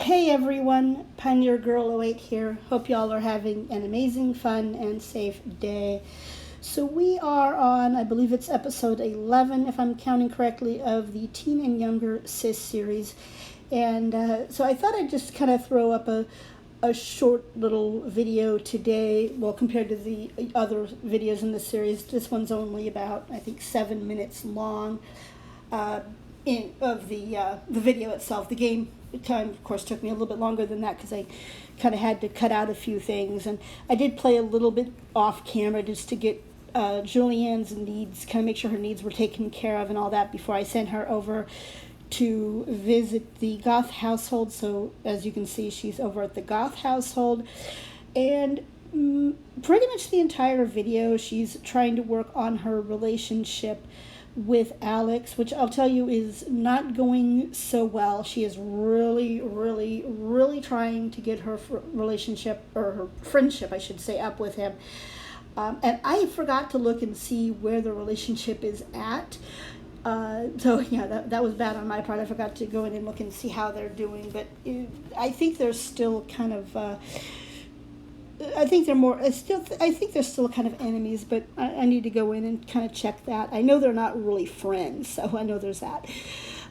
Hey everyone, Pioneergirl08 here. Hope y'all are having an amazing, fun, and safe day. So we are on, I believe it's episode 11, if I'm counting correctly, of the Teen and Younger Sis series. And so I thought I'd just kind of throw up a short little video today. Well, compared to the other videos in the series, this one's only about, I think, 7 minutes long of the video itself. The game time, of course, took me a little bit longer than that because I kind of had to cut out a few things. And I did play a little bit off camera just to get Julianne's needs, kind of make sure her needs were taken care of and all that before I sent her over to visit the Goth household. So as you can see, she's over at the Goth household, and pretty much the entire video she's trying to work on her relationship with Alex, which I'll tell you is not going so well. She is really trying to get her relationship, or her friendship I should say, up with him. And I forgot to look and see where the relationship is at. So yeah, that was bad on my part. I forgot to go in and look and see how they're doing. But I think they're still kind of, I think they're still kind of enemies, but I need to go in and kind of check that. I know they're not really friends, so I know there's that.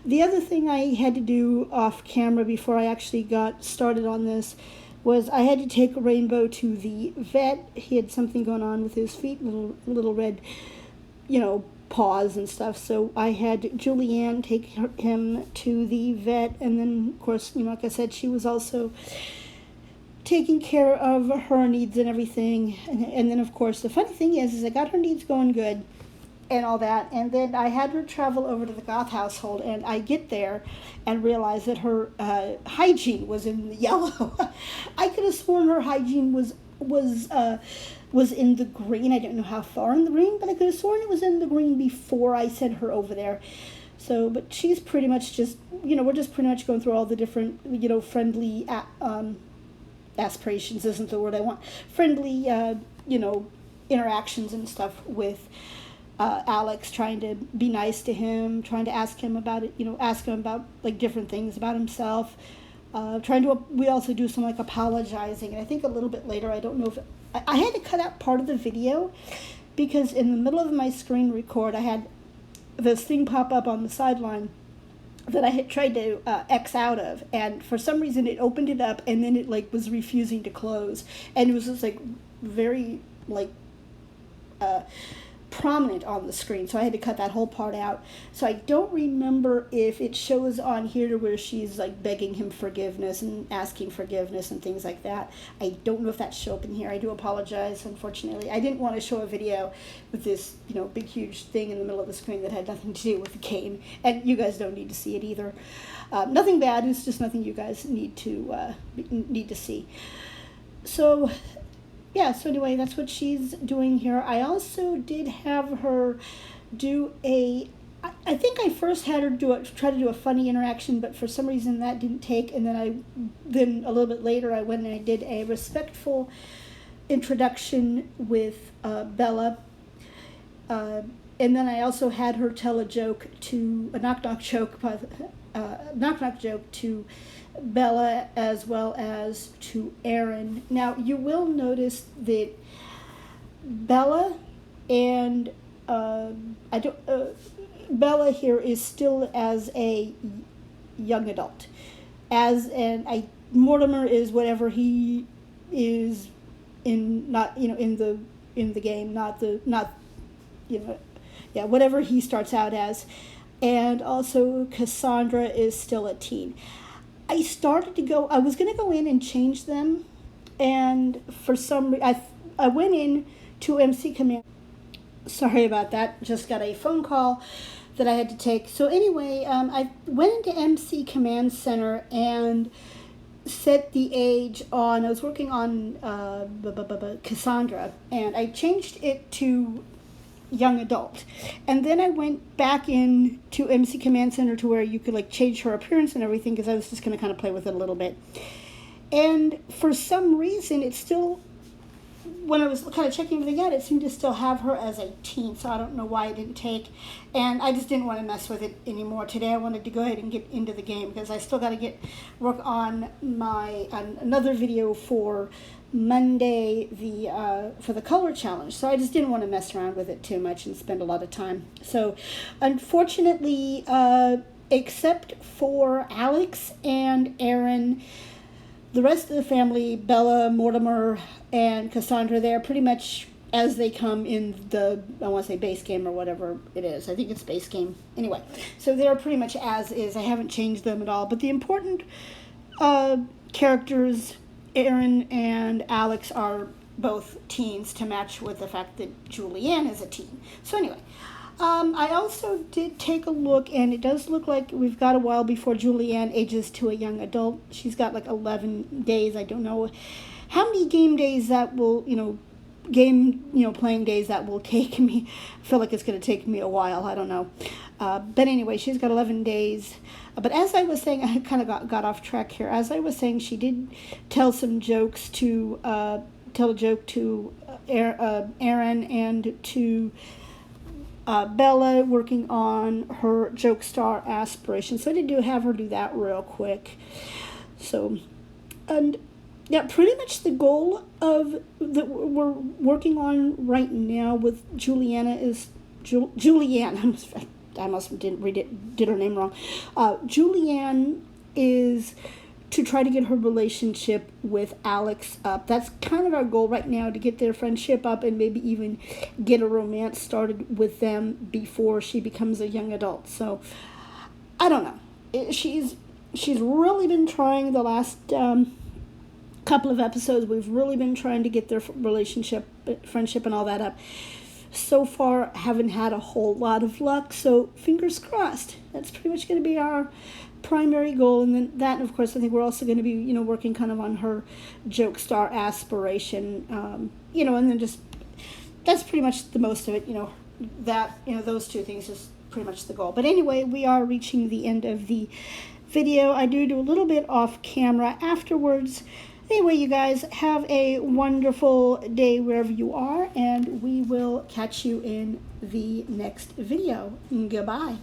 The other thing I had to do off camera before I actually got started on this was I had to take Rainbow to the vet. He had something going on with his feet, little red, paws and stuff. So I had Julianne take him to the vet, and then, of course, like I said, she was also taking care of her needs and everything. And then, of course, the funny thing is I got her needs going good and all that, and then I had her travel over to the Goth household, and I get there and realize that her hygiene was in the yellow. I could have sworn her hygiene was in the green. I don't know how far in the green, but I could have sworn it was in the green before I sent her over there. So, but she's pretty much just, we're just pretty much going through all the different, friendly aspirations isn't the word I want. Friendly, interactions and stuff with Alex, trying to be nice to him, trying to ask him about it, ask him about like different things about himself. We also do some like apologizing, and I think a little bit later, I don't know if I had to cut out part of the video because in the middle of my screen record, I had this thing pop up on the sideline that I had tried to X out of, and for some reason it opened it up, and then it like was refusing to close, and it was just like very like prominent on the screen, so I had to cut that whole part out. So I don't remember if it shows on here to where she's like begging him forgiveness and asking forgiveness and things like that. I don't know if that shows up in here. I do apologize. Unfortunately, I didn't want to show a video with this big huge thing in the middle of the screen that had nothing to do with the game, and you guys don't need to see it either. Nothing bad. It's just nothing you guys need to see. So yeah, so anyway, that's what she's doing here. I also did have her do I think I first had her try to do a funny interaction, but for some reason that didn't take, and then a little bit later I went and I did a respectful introduction with Bella, and then I also had her tell a knock-knock joke to Bella as well as to Aaron. Now you will notice that Bella and Bella here is still as a young adult, Mortimer is whatever he is in, not in the game, whatever he starts out as, and also Cassandra is still a teen. I was going to go in and change them, and for some reason, I went in to MC Command. Sorry about that, just got a phone call that I had to take. So anyway, I went into MC Command Center and set the age on, I was working on Cassandra, and I changed it to young adult, and then I went back in to MC Command Center to where you could like change her appearance and everything, because I was just going to kind of play with it a little bit, and for some reason it still when I was kind of checking everything out, it seemed to still have her as a teen, so I don't know why it didn't take. And I just didn't want to mess with it anymore. Today I wanted to go ahead and get into the game because I still got to work on another video for Monday, for the color challenge. So I just didn't want to mess around with it too much and spend a lot of time. So unfortunately, except for Alex and Aaron, the rest of the family, Bella, Mortimer, and Cassandra, they're pretty much as they come in the, I want to say base game or whatever it is. I think it's base game. Anyway, so they're pretty much as is. I haven't changed them at all. But the important characters, Aaron and Alex, are both teens to match with the fact that Julianne is a teen. So anyway, I also did take a look, and it does look like we've got a while before Julianne ages to a young adult. She's got like 11 days. I don't know how many game days that will, playing days that will take me. I feel like it's going to take me a while. I don't know. But anyway, she's got 11 days. But as I was saying, I kind of got off track here. As I was saying, she did tell a joke to Aaron and to Bella, working on her joke star aspiration. So I did have her do that real quick. So, and yeah, pretty much the goal of that we're working on right now with Juliana is Julianne. I must did her name wrong. Julianne is to try to get her relationship with Alex up. That's kind of our goal right now, to get their friendship up and maybe even get a romance started with them before she becomes a young adult. So, I don't know. She's really been trying the last couple of episodes. We've really been trying to get their relationship, friendship, and all that up. So far, haven't had a whole lot of luck, so fingers crossed. That's pretty much going to be our primary goal. And then that, of course, I think we're also going to be, working kind of on her joke star aspiration, and then just, that's pretty much the most of it, those two things is pretty much the goal. But anyway, we are reaching the end of the video. I do a little bit off camera afterwards. Anyway, you guys, have a wonderful day wherever you are, and we will catch you in the next video. Goodbye.